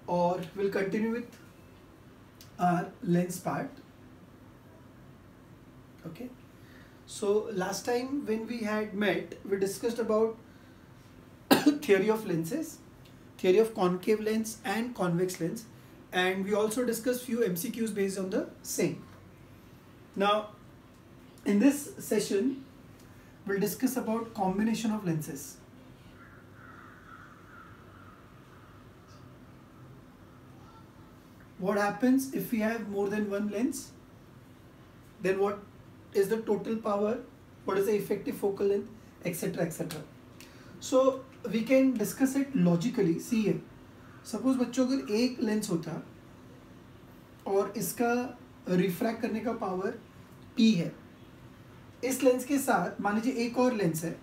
or we'll continue with our lens part. Okay, so last time when we had met, we discussed about theory of lenses, theory of concave lens and convex lens, and we also discussed few MCQs based on the same. Now in this session we'll discuss about combination of lenses. What happens if we have more than one lens? Then what is the total power? What is the effective focal length, etc, etc. So we can discuss it logically. See here, suppose बच्चों अगर एक lens होता और इसका refract करने का power P है, इस लेंस के साथ मान लीजिए एक और लेंस है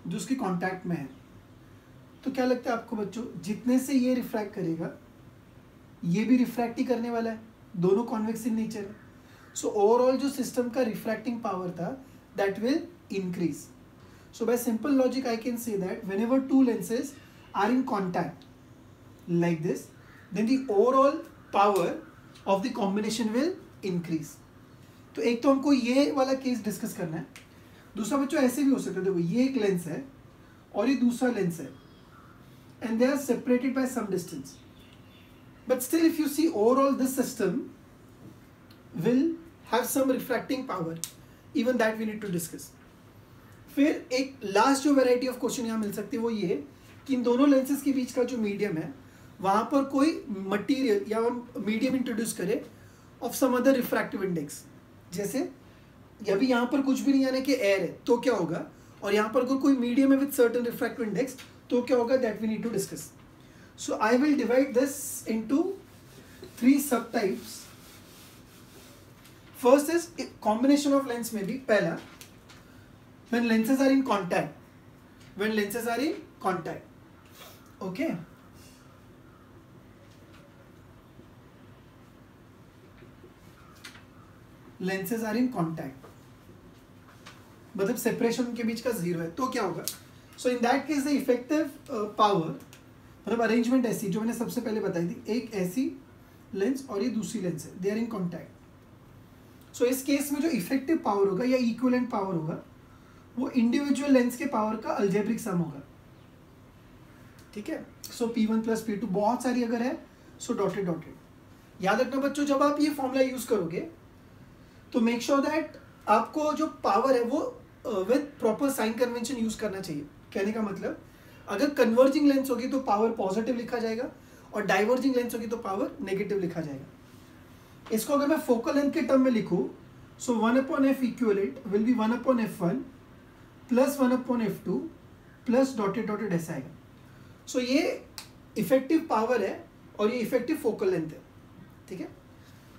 जो उसके कांटेक्ट में है, तो क्या लगता है आपको बच्चों, जितने से ये रिफ्रैक्ट करेगा ये भी रिफ्रैक्ट ही करने वाला है, दोनों कॉन्वेक्स इन नेचर है. सो ओवरऑल जो सिस्टम का रिफ्रैक्टिंग पावर था that will increase. So by simple logic I can say that whenever two lenses are in contact like this, then the overall power of the combination will increase. तो एक तो हमको ये वाला case discuss करना है. दूसरा बच्चों ऐसे भी हो सकता है, देखो ये एक लेंस है और ये दूसरा लेंस है and they are separated by some distance, but still if you see overall this system will have some refracting power, even that we need to discuss. फिर एक लास्ट जो वैरायटी ऑफ क्वेश्चन यहाँ मिल सकती है वो ये कि इन दोनों लेंसेज के बीच का जो मीडियम है वहाँ पर कोई मटेरियल या मीडियम इंट्रोड्यूस करे of some other refractive index. जैसे अभी यहाँ पर कुछ भी नहीं यानी कि एयर है तो क्या होगा, और यहाँ पर अगर कोई मीडियम है विद सर्टेन रिफ्रैक्टिव इंडेक्स तो क्या होगा, that we need to discuss. So I will divide this into 3 subtypes. First is combination of lens में भी पहला when lenses are in contact. When lenses are in contact. Okay. Lenses are in contact. मतलब separation के बीच का 0 है तो क्या होगा. So in that case the effective power, मतलब अरेंजमेंट ऐसी जो मैंने सबसे पहले बताई थी, एक ऐसी लेंस और ये दूसरी लेंस है, दे आर इन कॉन्टैक्ट. सो इस केस में जो इफेक्टिव पावर होगा या इक्विवेलेंट पावर होगा वो इंडिविजुअल लेंस के पावर का अल्जेब्रिक सम होगा. ठीक है. सो P1 प्लस P2 बहुत सारी अगर है सो डॉटेड डॉटेड. याद रखना बच्चों, जब आप ये फॉर्मूला यूज करोगे तो मेक श्योर दैट आपको जो पावर है वो with proper sign convention use करना चाहिए. कहने का मतलब अगर कन्वर्जिंग लेंस होगी तो पावर पॉजिटिव लिखा जाएगा और डाइवर्जिंग लेंस होगी तो पावर नेगेटिव लिखा जाएगा. इसको अगर मैं फोकल लेंथ के टर्म में लिखूं सो 1/f equivalent will be 1/f1 plus 1/f2 plus dotted dotted ऐसा आएगा. सो ये इफेक्टिव पावर है और ये इफेक्टिव फोकल लेंथ है. ठीक है.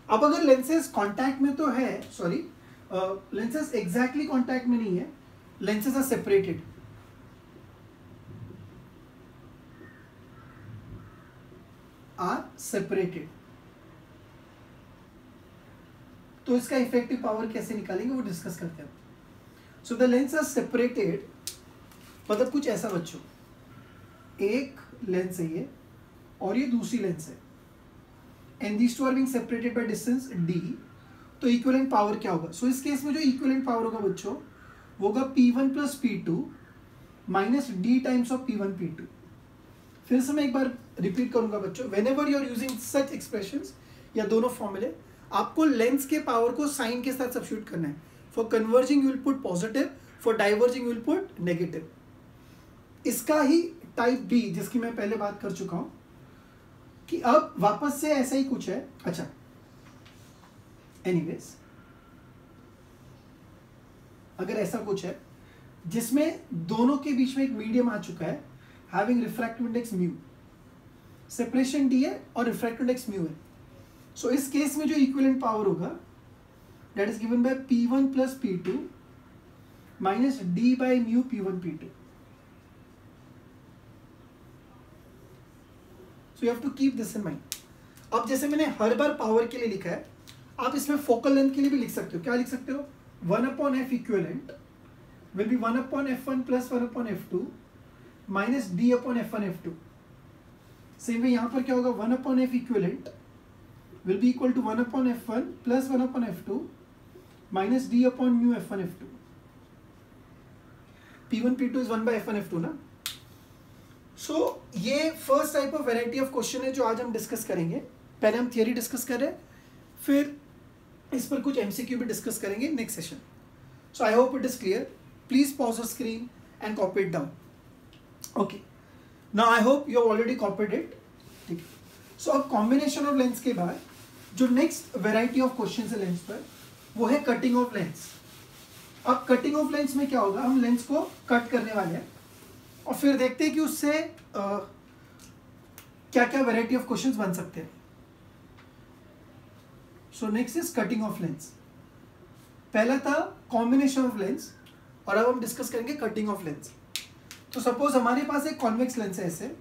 अब अगर लेंसेज कॉन्टैक्ट में तो है, सॉरी लेंसेज एग्जैक्टली कॉन्टैक्ट में नहीं है, lenses are separated. Are separated, तो इसका इफेक्टिव पावर कैसे निकालेंगे वो डिस्कस करते हैं. So the lens are separated मतलब कुछ ऐसा बच्चों, एक लेंस है ये और ये दूसरी लेंस है and these two are being separated by distance d. तो इक्विवेलेंट पावर क्या होगा. सो इस केस में जो इक्विवेलेंट पावर होगा बच्चों वो होगा P1 plus P2 minus d times of P1 P2. फिर से मैं एक बार रिपीट करूंगा बच्चों, whenever you are using such expressions या दोनों फॉर्मूले, आपको लेंस के पावर को साइन के साथ सब्स्टिट्यूट करना है. For converging you will put positive, for diverging you will put negative. इसका ही टाइप बी जिसकी मैं पहले बात कर चुका हूं कि अब वापस से ऐसा ही कुछ है. अच्छा, एनीवेज अगर ऐसा कुछ है जिसमें दोनों के बीच में एक मीडियम आ चुका है having refractive index mu, separation d है और रिफ्रैक्टिव इंडेक्स म्यू है. सो इस केस में जो इक्विवेलेंट पावर होगा that is given by P1 plus P2 minus d by mu P1 P2. So you have to keep this in mind. अब जैसे मैंने हर बार पावर के लिए लिखा है, आप इसमें फोकल लेंथ के लिए भी लिख सकते हो. क्या लिख सकते हो, 1/f equivalent will be 1/f1 plus 1/f2 minus d/f1 f2. Same way यहाँ पर क्या होगा, 1/f equivalent will be equal to 1/f1 plus 1/f2 minus d/μ f1 f2. P1 P2 is 1/f1 f2 ना. सो ये first type of variety of question है जो आज हम डिस्कस करेंगे. पहले हम थियरी डिस्कस कर रहे हैं, फिर इस पर कुछ MCQ भी डिस्कस करेंगे next session. So I hope it is clear. Please pause the screen and copy it down. Okay, now I hope you have already copied it. ठीक है. सो अब कॉम्बिनेशन ऑफ लेंस के बाद जो नेक्स्ट वैरायटी ऑफ क्वेश्चन है lens पर, वो है कटिंग ऑफ लेंस. अब कटिंग ऑफ लेंस में क्या होगा, हम लेंस को कट करने वाले हैं और फिर देखते हैं कि उससे क्या क्या वैरायटी ऑफ क्वेश्चंस बन सकते हैं. So next is cutting of lens. पहला था कॉम्बिनेशन ऑफ लेंस और अब हम डिस्कस करेंगे कटिंग ऑफ लेंस. तो सपोज हमारे पास एक कॉन्वेक्स लेंस है, ऐसे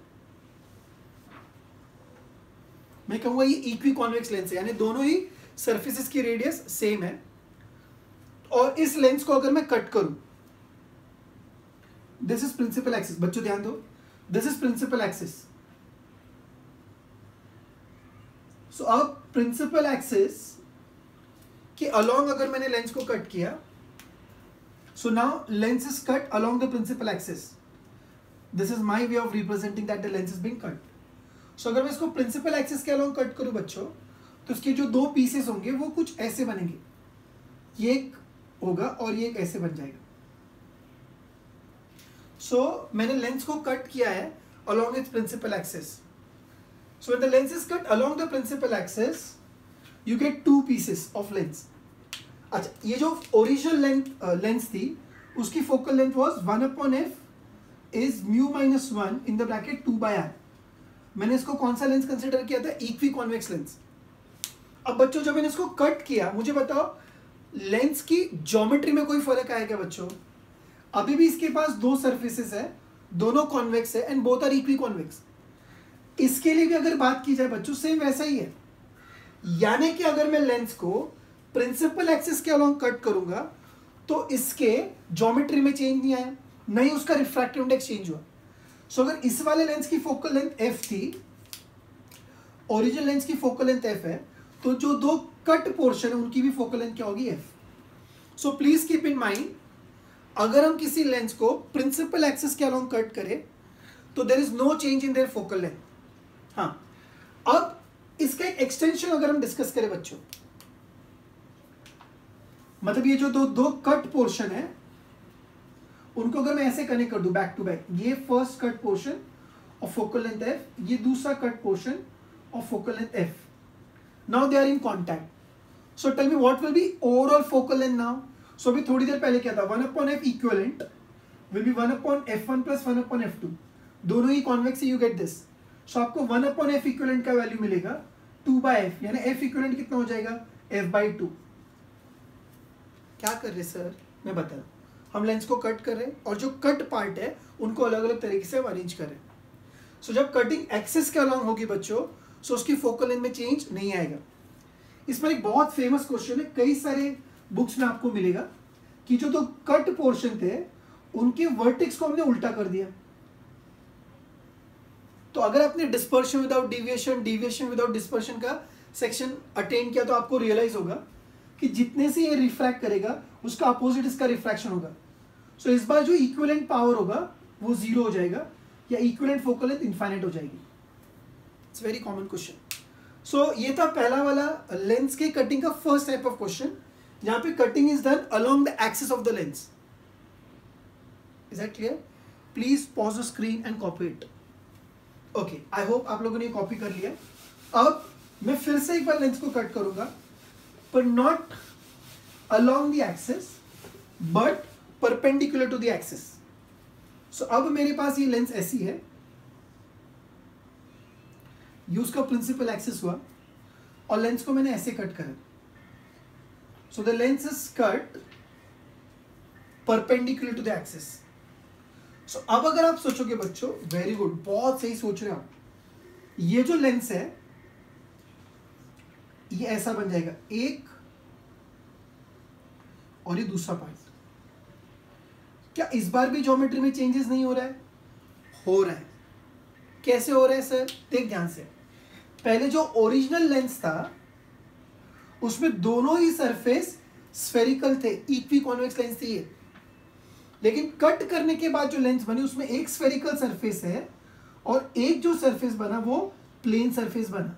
मैं कहूंगा ये इक्वी कॉन्वेक्स लेंस है, यानी दोनों ही सरफेसेस की रेडियस सेम है. और इस लेंस को अगर मैं कट करूं, दिस इज प्रिंसिपल एक्सिस. बच्चों ध्यान दो, दिस इज प्रिंसिपल एक्सिस. सो अब प्रिंसिपल एक्सिस के अलोंग अगर मैंने लेंस को कट किया, so now lens is cut along the principal axis. This is my way of representing that the lens is being cut. So अगर मैं इसको principal axis के अलोंग कट करूं बच्चों, तो इसके जो दो पीसेस होंगे वो कुछ ऐसे बनेंगे. ये एक होगा और ये एक ऐसे बन जाएगा. सो मैंने लेंस को कट किया है along its principal axis. So when the lens is cut along the principal axis, you get two pieces of lens. अच्छा, ये जो ओरिजिनल लेंस थी उसकी focal length was 1/f is μ-1 in the bracket 2/r. मैंने इसको कौन सा lens consider किया था, इक्वी कॉन्वेक्स लेंस. अब बच्चों जब मैंने इसको कट किया, मुझे बताओ लेंस की ज्योमेट्री में कोई फर्क आया क्या बच्चों? अभी भी इसके पास दो सरफेसेस है, दोनों कॉन्वेक्स है and both are equiconvex. इसके लिए भी अगर बात की जाए बच्चों, सेम वैसा ही है. यानी कि अगर मैं लेंस को प्रिंसिपल एक्सिस के अलोंग कट करूंगा तो इसके ज्योमेट्री में चेंज नहीं आया, नहीं उसका रिफ्रैक्टिव इंडेक्स चेंज हुआ. सो अगर इस वाले लेंस की फोकल लेंथ f थी, ओरिजिनल लेंस की फोकल लेंथ f है, तो जो दो कट पोर्शन है उनकी भी फोकल लेंथ क्या होगी, f. So please keep in mind, अगर हम किसी लेंस को प्रिंसिपल एक्सिस के अलोंग कट करें तो there is no change in their focal length. हाँ, अब इसका एक एक्सटेंशन अगर हम डिस्कस करें बच्चों, मतलब ये जो दो कट पोर्शन है उनको अगर मैं ऐसे कनेक्ट कर दूं बैक टू बैक, ये first cut portion of focal length f, ये दूसरा cut portion of focal length f. Now they are in contact. So tell me what will be overall focal length now. So अभी थोड़ी देर पहले क्या था, 1/f equivalent will be 1/f1 plus 1/f2. दोनों ही convex है, you get this. सो आपको 1/f equivalent का value मिलेगा 2/f, यानी f इक्विवेलेंट कितना हो जाएगा, f/2. क्या कर रहे सर, मैं बता रहा हूं. हम लेंस को कट कर रहे हैं और जो कट पार्ट है उनको अलग अलग तरीके से अरेंज कर रहे हैं. सो जब कटिंग एक्सिस के अलोंग होगी बच्चों, सो उसकी फोकल लेंथ में चेंज नहीं आएगा. इस पर एक बहुत फेमस क्वेश्चन है, कई सारे बुक्स में आपको मिलेगा कि जो दो कट पोर्शन थे उनके वर्टेक्स को हमने उल्टा कर दिया. तो अगर आपने dispersion without deviation, deviation without dispersion का सेक्शन अटेंड किया तो आपको रियलाइज होगा कि जितने से ये रिफ्रैक्ट करेगा उसका अपोजिट इसका रिफ्रैक्शन होगा. सो इस बार जो इक्विवेलेंट पावर होगा वो 0 हो जाएगा या इक्विवेलेंट फोकल लेंथ इनफाइनाइट हो जाएगी. It's very common question. So ये था पहला वाला लेंस के कटिंग का फर्स्ट टाइप ऑफ क्वेश्चन, जहां पे cutting is done along the axis of the lens. Is that clear? Please pause the screen and copy it. Okay, I hope आप लोगों ने कॉपी कर लिया. अब मैं फिर से एक बार लेंस को कट करूंगा, पर not along the axis but perpendicular to the axis. So अब मेरे पास ये लेंस ऐसी है, ये उसका प्रिंसिपल एक्सिस हुआ और लेंस को मैंने ऐसे कट करा. So the lens is cut perpendicular to the axis. So अब अगर आप सोचोगे बच्चों, वेरी गुड, बहुत सही सोच रहे हो आप. ये जो लेंस है ये ऐसा बन जाएगा, एक और ये दूसरा पार्ट. क्या इस बार भी ज्योमेट्री में चेंजेस नहीं हो रहा है? हो रहा है. कैसे हो रहा है सर? देख ध्यान से, पहले जो ओरिजिनल लेंस था उसमें दोनों ही सरफेस स्फेरिकल थे, इक्वी कॉन्वेक्स लेंस थी ये, लेकिन कट करने के बाद जो लेंस बनी उसमें एक स्फेरिकल सरफेस है और एक जो सरफेस बना वो प्लेन सरफेस बना।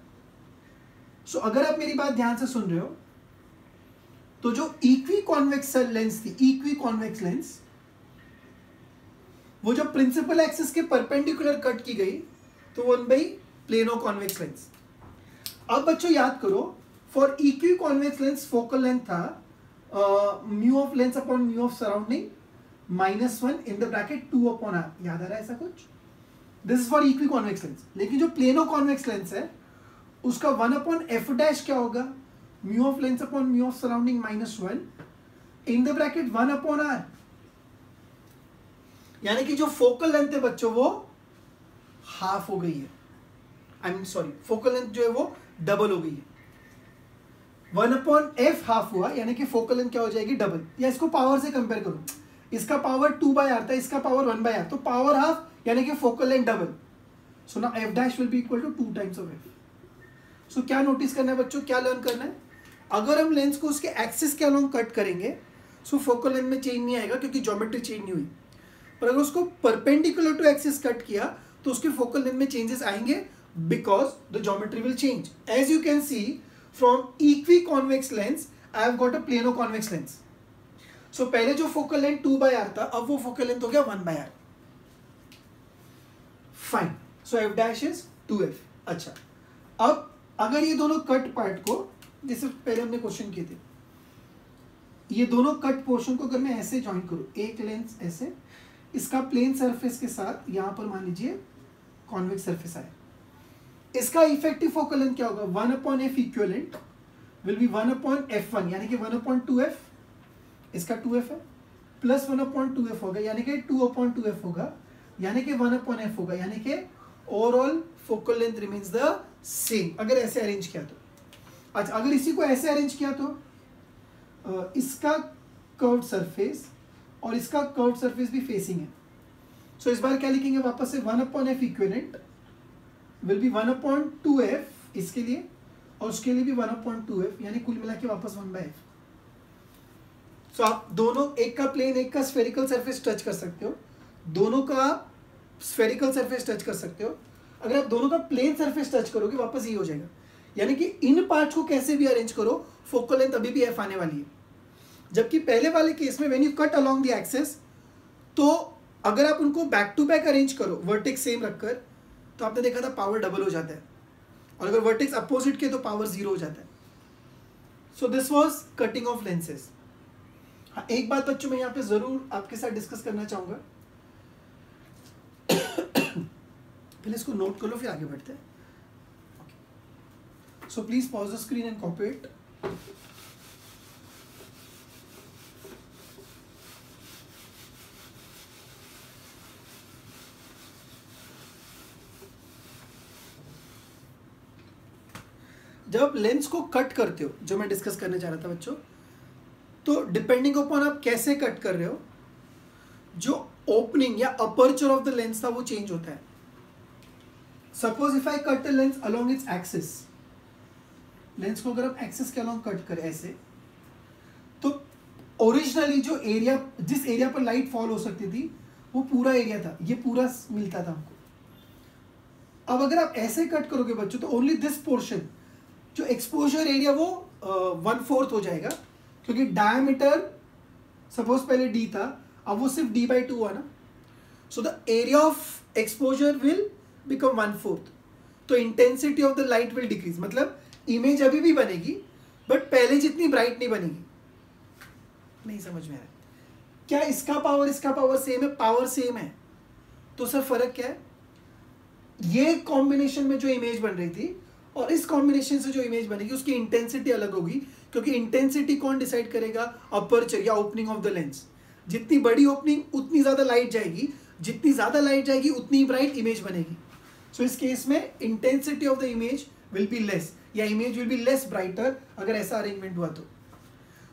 सो अगर आप मेरी बात ध्यान से सुन रहे हो तो जो इक्वी कॉन्वेक्स लेंस थी, इक्वी कॉन्वेक्स लेंस, वो जो प्रिंसिपल एक्सिस के परपेंडिकुलर कट की गई तो one by plano convex lens. अब बच्चों याद करो, for equi convex lens focal length था mu of lens upon mu of surrounding -1 in the bracket 2 upon R. याद आ रहा है ऐसा कुछ? This is for equi convex lens. लेकिन जो प्लेनो कॉन्वेक्स लेंस है उसका 1 अपॉन एफ डैश क्या होगा? Mu of lens upon mu of surrounding -1 in the bracket 1 upon r. यानी कि जो फोकल लेंथ है बच्चों वो हाफ हो गई है, I mean sorry, focal length जो है वो डबल हो गई है। 1 अपॉन एफ हाफ हुआ, यानी कि फोकल लेंथ क्या हो जाएगी? डबल। या इसको पावर से कंपेयर करो, इसका पावर 2/r था, इसका पावर 1/r, तो पावर हाफ यानी कि focal length double. So now F dash will be equal to 2 times of F. So क्या नोटिस करना है बच्चों, क्या लर्न करना है? अगर हम लेंस को उसके एक्सिस के अलोंग कट करेंगे सो फोकल लेंथ में चेंज नहीं आएगा क्योंकि ज्योमेट्री चेंज नहीं हुई। पर अगर उसको परपेंडिकुलर टू एक्सिस कट किया तो उसके फोकल लेंथ में चेंजेस आएंगे because the geometry will change. As you can see from equi convex lens I have got a plano convex lens. So पहले जो फोकल लेंथ 2/r था, अब वो फोकल लेंथ हो गया 1/r। Fine, so F dash is 2f। अच्छा, अब अगर ये दोनों कट पार्ट को, जैसे पहले हमने क्वेश्चन किए थे, ये दोनों कट पोर्शन को अगर मैं ऐसे ज्वाइन करूं, एक लेंस ऐसे, इसका प्लेन सरफेस के साथ यहां पर मान लीजिए कॉन्वेक्स सरफेस आए, इसका इफेक्टिव फोकल लेंथ क्या होगा? 1 upon F equivalent will B 1 upon f1, यानी कि 1 अपॉन 2f, इसका 2f है, प्लस 1 अपॉन 2f होगा, यानी कि 2 अपॉन 2f होगा, यानी कि 1 अपॉन f होगा, यानी कि overall focal length remains the same अगर ऐसे अरेंज किया तो। अच्छा, अगर इसी को ऐसे अरेंज किया तो इसका कर्व्ड सरफेस और इसका कर्व्ड सरफेस भी फेसिंग है। सो इस बार क्या लिखेंगे वापस से? 1 upon F equivalent will B 1 upon 2f इसके लिए और उसके लिए भी 1 अपॉन 2f, यानी कुल मिला के वापस 1/f। सो आप दोनों, एक का प्लेन एक का स्फेरिकल सरफेस टच कर सकते हो, दोनों का स्फेरिकल सरफेस टच कर सकते हो। अगर आप दोनों का प्लेन सरफेस टच करोगे वापस ये हो जाएगा। यानी कि इन पार्ट्स को कैसे भी अरेंज करो फोकल लेंथ अभी भी f आने वाली है। जबकि पहले वाले केस में when you cut along the axis, तो अगर आप उनको बैक टू बैक अरेंज करो वर्टेक्स सेम रखकर, तो आपने देखा था पावर डबल हो जाता है, और अगर वर्टेक्स अपोजिट के तो पावर 0 हो जाता है। So this was cutting of lenses. हाँ, एक बात बच्चों मैं यहाँ पे जरूर आपके साथ डिस्कस करना चाहूंगा, पहले इसको नोट कर लो फिर आगे बढ़ते हैं। So please pause the screen and copy it. जब आप लेंस को कट करते हो, जो मैं डिस्कस करने जा रहा था बच्चों, तो डिपेंडिंग अपॉन आप कैसे कट कर रहे हो, जो ओपनिंग या अपर्चर ऑफ द लेंस था वो चेंज होता है। Suppose if I cut the lens along its axis, lens को अगर आप एक्सिस के अलोंग कट करें ऐसे, तो ओरिजिनली जो एरिया, जिस एरिया पर लाइट फॉल हो सकती थी वो पूरा एरिया था, ये पूरा मिलता था हमको। अब अगर आप ऐसे कट करोगे बच्चों तो ओनली दिस पोर्शन, जो एक्सपोजर एरिया वो 1/4 हो जाएगा, क्योंकि डायमीटर सपोज पहले d था, अब वो सिर्फ d/2 हुआ ना। So the area of exposure will become 1/4, तो intensity of the light will decrease. मतलब इमेज अभी भी बनेगी बट पहले जितनी ब्राइट नहीं बनेगी। नहीं समझ में आ रहा क्या? इसका पावर सेम है, पावर सेम है, तो सर फर्क क्या है? ये कॉम्बिनेशन में जो इमेज बन रही थी और इस कॉम्बिनेशन से जो इमेज बनेगी उसकी इंटेंसिटी अलग होगी, क्योंकि इंटेंसिटी कौन डिसाइड करेगा? अपर्चर या ओपनिंग ऑफ द लेंस। जितनी बड़ी ओपनिंग उतनी ज्यादा लाइट जाएगी, जितनी ज्यादा लाइट जाएगी उतनी ब्राइट इमेज बनेगी। सो इस केस में intensity of the image will be less, या image will be less brighter अगर ऐसा अरेंजमेंट हुआ तो।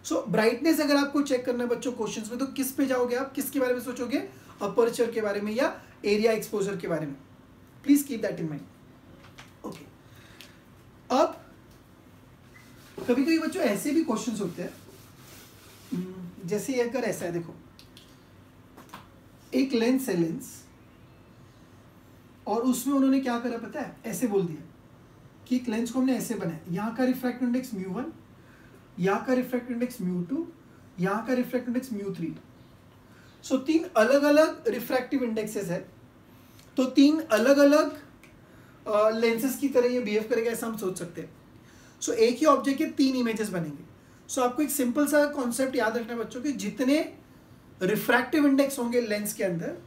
सो ब्राइटनेस अगर आपको चेक करना है बच्चों क्वेश्चंस में, तो किस पे जाओगे आप? किसके बारे में सोचोगे? अपर्चर के बारे में या एरिया एक्सपोजर के बारे में? Please keep that in mind. Okay, अब कभी कभी बच्चों ऐसे भी क्वेश्चंस होते हैं, जैसे ये अगर ऐसा है, देखो एक लेंस है, लेंस, और उसमें उन्होंने क्या करा पता है, ऐसे बोल दिया कि एक लेंस को हमने ऐसे बनाया, यहाँ का रिफ्रैक्टिव इंडेक्स μ1, यहाँ का रिफ्रैक्टिव इंडेक्स μ2, यहाँ का रिफ्रैक्टिव इंडेक्स μ3। सो 3 अलग अलग रिफ्रैक्टिव इंडेक्सेस है, तो 3 अलग अलग लेंसेज की तरह ये बिहेव करेगा, ऐसा हम सोच सकते हैं। सो एक ही ऑब्जेक्ट के 3 इमेजेस बनेंगे। सो आपको एक सिंपल सा कॉन्सेप्ट याद रखना है बच्चों कि जितने रिफ्रैक्टिव इंडेक्स होंगे लेंस के अंदर,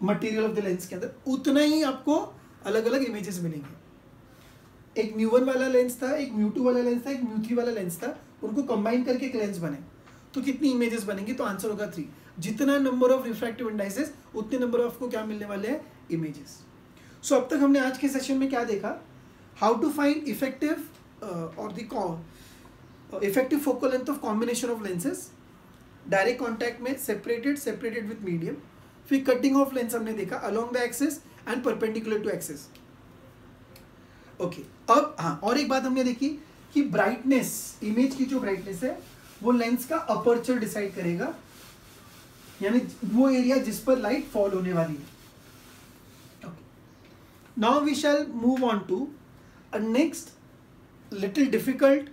मटेरियल ऑफ द लेंस के अंदर, उतना ही आपको अलग अलग इमेजेस मिलेंगे। एक μ1 वाला लेंस था, एक μ2 वाला लेंस था, एक μ3 वाला लेंस था, उनको कंबाइन करके एक लेंस बने, तो कितनी इमेजेस बनेंगी? तो आंसर होगा 3। जितना नंबर ऑफ रिफ्रैक्टिव इंडाइसेस उतने नंबर ऑफ को क्या मिलने वाले हैं? इमेजेस। सो अब तक हमने आज के सेशन में क्या देखा? हाउ टू फाइंड इफेक्टिव और the effective focal length of combination of lenses, direct contact में सेपरेटेड विथ मीडियम, फिर कटिंग ऑफ लेंस हमने देखा along the axis and perpendicular to axis. Okay, अब हाँ, और एक बात हमने देखी कि ब्राइटनेस, इमेज की जो ब्राइटनेस है वो लेंस का अपर्चर डिसाइड करेगा, यानी वो एरिया जिस पर लाइट फॉल होने वाली है। Okay, now we shall move on to a next little difficult,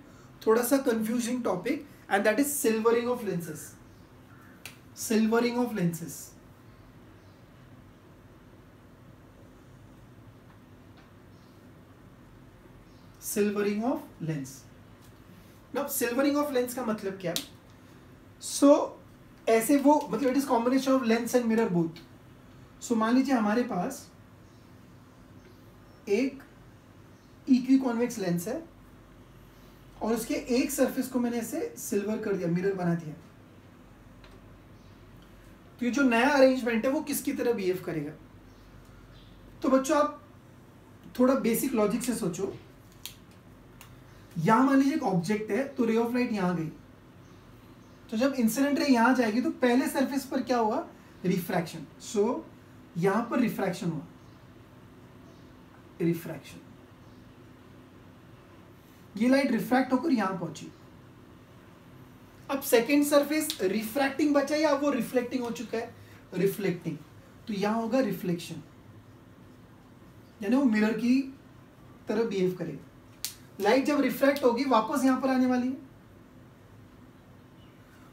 थोड़ा सा confusing topic, and that is silvering of lenses. Silvering of lenses, silvering of lens. Now silvering of lens का मतलब क्या है? So ऐसे वो मतलब it is combination of lens and mirror both. So मान लीजिए हमारे पास एक इक्वी कॉन्वेक्स लेंस है और उसके एक सरफेस को मैंने ऐसे सिल्वर कर दिया, मिरर बना दिया, तो ये जो नया अरेंजमेंट है वो किसकी तरह बिहेव करेगा? तो बच्चों आप थोड़ा बेसिक लॉजिक से सोचो। यहां मान लीजिए एक ऑब्जेक्ट है, तो रे ऑफ लाइट यहां गई, तो जब इंसिडेंट रे यहां जाएगी तो पहले सरफेस पर क्या हुआ? रिफ्रैक्शन। सो यहां पर रिफ्रैक्शन हुआ, रिफ्रैक्शन, ये लाइट रिफ्रैक्ट होकर यहां पहुंची। अब सेकेंड सरफेस रिफ्रैक्टिंग बचा या वो रिफ्लेक्टिंग हो चुका है? रिफ्लेक्टिंग, तो यहां होगा रिफ्लेक्शन, यानी वो मिरर की तरह बिहेव करेगा। लाइट जब रिफ्रैक्ट होगी वापस यहां पर आने वाली है,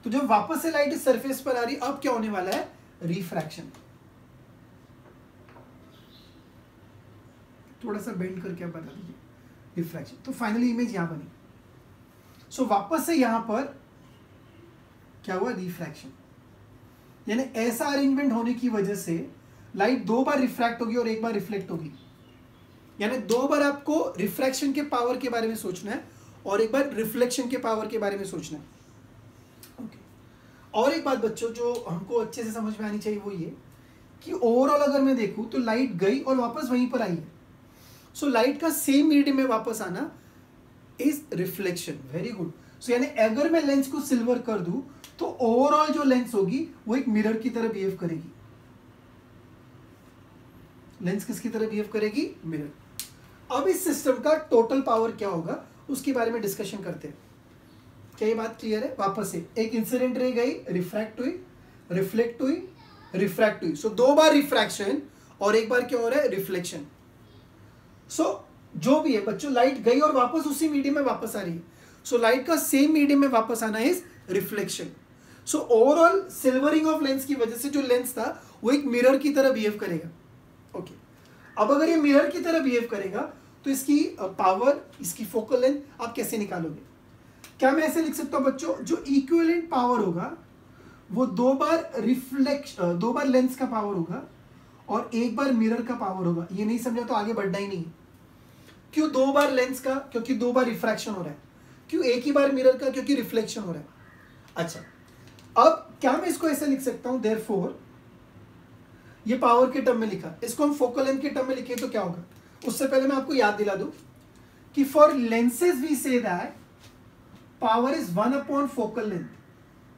तो जब वापस से लाइट इस सरफेस पर आ रही, अब क्या होने वाला है? रिफ्रैक्शन। थोड़ा सा बेंड करके आप बता दीजिए, रिफ्रैक्शन। तो फाइनली इमेज यहां बनी। सो वापस से यहां पर क्या हुआ? रिफ्रैक्शन। यानी ऐसा अरेंजमेंट होने की वजह से लाइट 2 बार रिफ्रैक्ट होगी और 1 बार रिफ्लेक्ट होगी, यानी 2 बार आपको रिफ्रैक्शन के पावर के बारे में सोचना है और 1 बार रिफ्लेक्शन के पावर के बारे में सोचना है। ओके, और एक बात बच्चों जो हमको अच्छे से समझ में आनी चाहिए वो ये कि ओवरऑल अगर मैं देखूं तो लाइट गई और वापस वहीं पर आई है। सो लाइट का सेम मीडियम में वापस आना is reflection. Very good. So यानी अगर मैं लेंस को सिल्वर कर दूं तो ओवरऑल जो लेंस होगी वो एक मिरर की तरह बिहेव करेगी। लेंस किसकी तरह बिहेव करेगी? मिरर। अब इस सिस्टम का टोटल पावर क्या होगा उसके बारे में डिस्कशन करते हैं। क्या ये बात क्लियर है? वापस से एक इंसिडेंट रे गई, रिफ्रैक्ट हुई, रिफ्लेक्ट हुई, रिफ्रैक्ट हुई। सो 2 बार रिफ्रैक्शन और 1 बार क्या हो रहा है? रिफ्लेक्शन। सो जो भी है बच्चों, लाइट गई और वापस उसी मीडियम में वापस आ रही है। सो लाइट का सेम मीडियम में वापस आना is reflection. So overall silvering of lens की वजह से जो लेंस था वो एक मिरर की तरह बिहेव करेगा। ओके, अब अगर ये मिरर की तरह बिहेव करेगा तो इसकी पावर, इसकी फोकल लेंथ आप कैसे निकालोगे? क्या मैं ऐसे लिख सकता हूं बच्चों, जो इक्विवेलेंट पावर होगा वो 2 बार लेंस का पावर होगा और 1 बार मिरर का पावर होगा। ये नहीं समझा तो आगे बढ़ना ही नहीं। क्यों 2 बार लेंस का? क्योंकि 2 बार रिफ्रैक्शन हो रहा है। क्यों 1 ही बार मिरर का? क्योंकि रिफ्लेक्शन हो रहा है। अच्छा, अब क्या मैं इसको ऐसे लिख सकता हूं, देयरफॉर ये पावर के टर्म में लिखा, इसको हम फोकल लेंथ के टर्म में लिखे तो क्या होगा? उससे पहले मैं आपको याद दिला दूं कि for lenses we say that power is 1 upon focal length,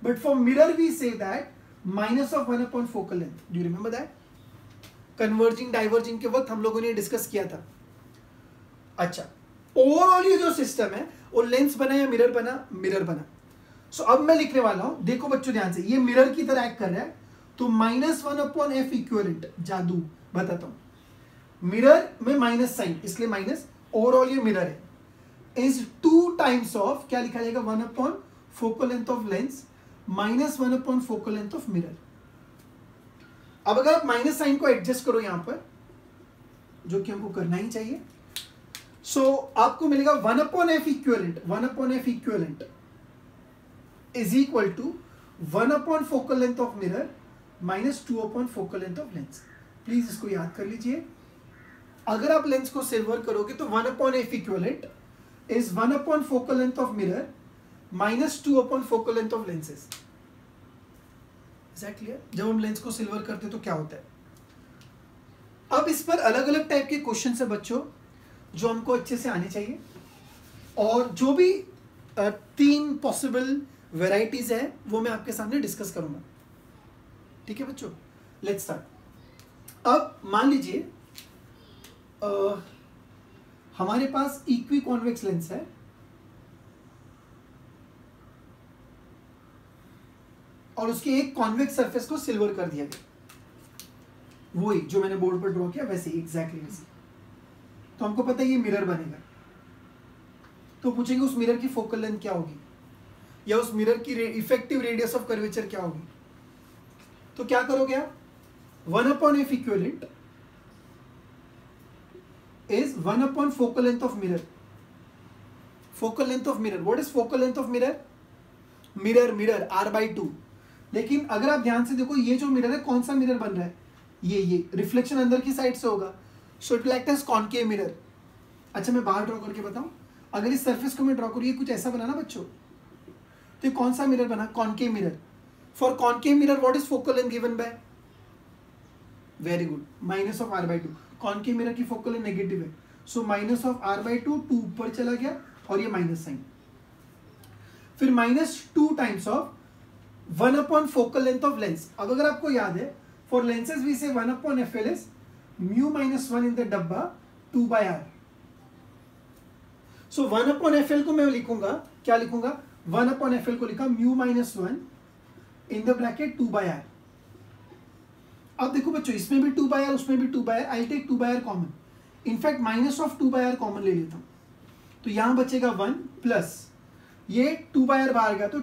but for mirror we say that -1 upon focal length. Do you remember that? Converging diverging के वक्त हम लोगों ने डिस्कस किया था। अच्छा, ओवरऑल ये जो सिस्टम है वो लेंस बना या मिरर बना? मिरर बना। सो अब मैं लिखने वाला हूं, देखो बच्चों ध्यान से, ये मिरर की तरह एक्ट कर रहा है, तो -1/f इक्विवेलेंट, जादू बताता हूं, मिरर में माइनस साइन इसलिए माइनस, ओवरऑल ये मिरर है, इज 2 टाइम्स ऑफ, क्या लिखा जाएगा, 1/, focal length of lens -1/, focal length of mirror. अब अगर आप माइनस साइन को एडजस्ट करो यहां पर, जो कि हमको करना ही चाहिए, सो आपको मिलेगा 1/f equivalent, 1/f equivalent is equal to 1/, focal length of mirror -2/, focal length of lens. Please इसको याद कर लीजिए, अगर आप लेंस को सिल्वर करोगे तो 1/f equivalent is 1/, focal length of mirror -2/, focal length of lenses. Is that clear? जब हम लेंस को सिल्वर करते हैं तो क्या होता है। अब इस पर अलग अलग टाइप के क्वेश्चन है बच्चों, जो हमको अच्छे से आने चाहिए, और जो भी 3 पॉसिबल वेराइटीज है वो मैं आपके सामने डिस्कस करूंगा। ठीक है बच्चों, लेट्स स्टार्ट। अब मान लीजिए हमारे पास इक्वी कॉन्वेक्स लेंस है, और उसके एक कॉन्वेक्स सरफेस को सिल्वर कर दिया गया, वही जो मैंने बोर्ड पर ड्रॉ किया वैसे ही, एग्जैक्टली वैसे। तो हमको पता है ये मिरर बनेगा, तो पूछेंगे उस मिरर की फोकल लेंथ क्या होगी, या उस मिरर की इफेक्टिव रेडियस ऑफ कर्वेचर क्या होगी। तो क्या करोगे आप, 1/f equivalent is 1/, focal length of mirror. Focal length of mirror, what is focal length of mirror? Mirror r/2। लेकिन अगर आप ध्यान से देखो, ये जो मिरर है कौन सा मिरर बन रहा है, ये रिफ्लेक्शन अंदर की साइड से होगा, so it will act as concave mirror. अच्छा, मैं बाहर ड्रॉ करके बताऊं, अगर इस सरफेस को मैं ड्रॉ करूँ, ये कुछ ऐसा बना ना बच्चों, तो कौन सा मिरर बना, concave mirror. For concave mirror what is focal length given by, very good, -r/2। Concave mirror की फोकल लेंथ नेगेटिव है, सो -r/2, 2 ऊपर चला गया और ये माइनस साइन, फिर -2 times of 1/, focal length of lens. अब अगर आपको याद है, फॉर लेंसेज वी से 1/f इज μ-1 इन द डब्बा 2/r। सो 1/f को मैं लिखूंगा, क्या लिखूंगा, 1/f को लिखा μ-1 इन द ब्रैकेट 2/r। अब देखो बच्चों, इसमें भी 2/r, उसमें भी 2/r, I take 2/r common, in fact -2/r common ले लेता हूं, तो यहां बचेगा 1 प्लस ये 2/r बाहर गया, तो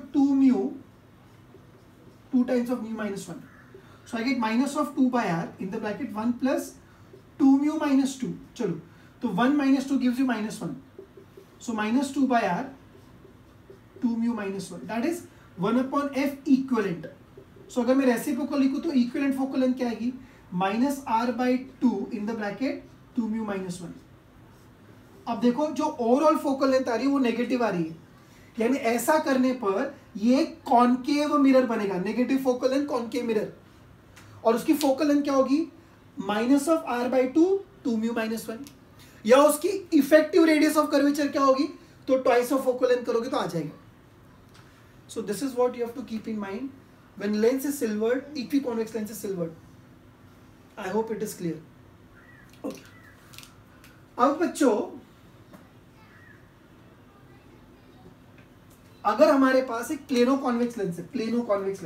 2 times of μ-1, so I get -2/r in the bracket 1 plus 2 चलो, तो 1 - 2 gives you -1, so -2/r 2 that is 1/f equivalent. So अगर मैं रेसिप्रोकल लिखूं तो इक्विवेलेंट फोकल लेंथ क्या आएगी, -r/2 इन द ब्रैकेट 2 अब देखो, जो ओवरऑल फोकल लेंथ आ रही है वो नेगेटिव आ रही है, यानी ऐसा करने पर ये कॉनकेव मिरर बनेगा, negative focal length concave mirror, और उसकी फोकल लेंथ क्या होगी, -r/2 2 या उसकी इफेक्टिव रेडियस ऑफ कर्वेचर क्या होगी, तो ट्वाइस ऑफ फोकल लेंथ करोगे तो आ जाएगा। So this is what you have to keep in mind when lens is silvered, equiconvex lens is silvered. I hope it is clear. Okay, अब बच्चों अगर हमारे पास एक प्लेनो कॉन्वेक्स लेंस है, प्लेनो कॉन्वेक्स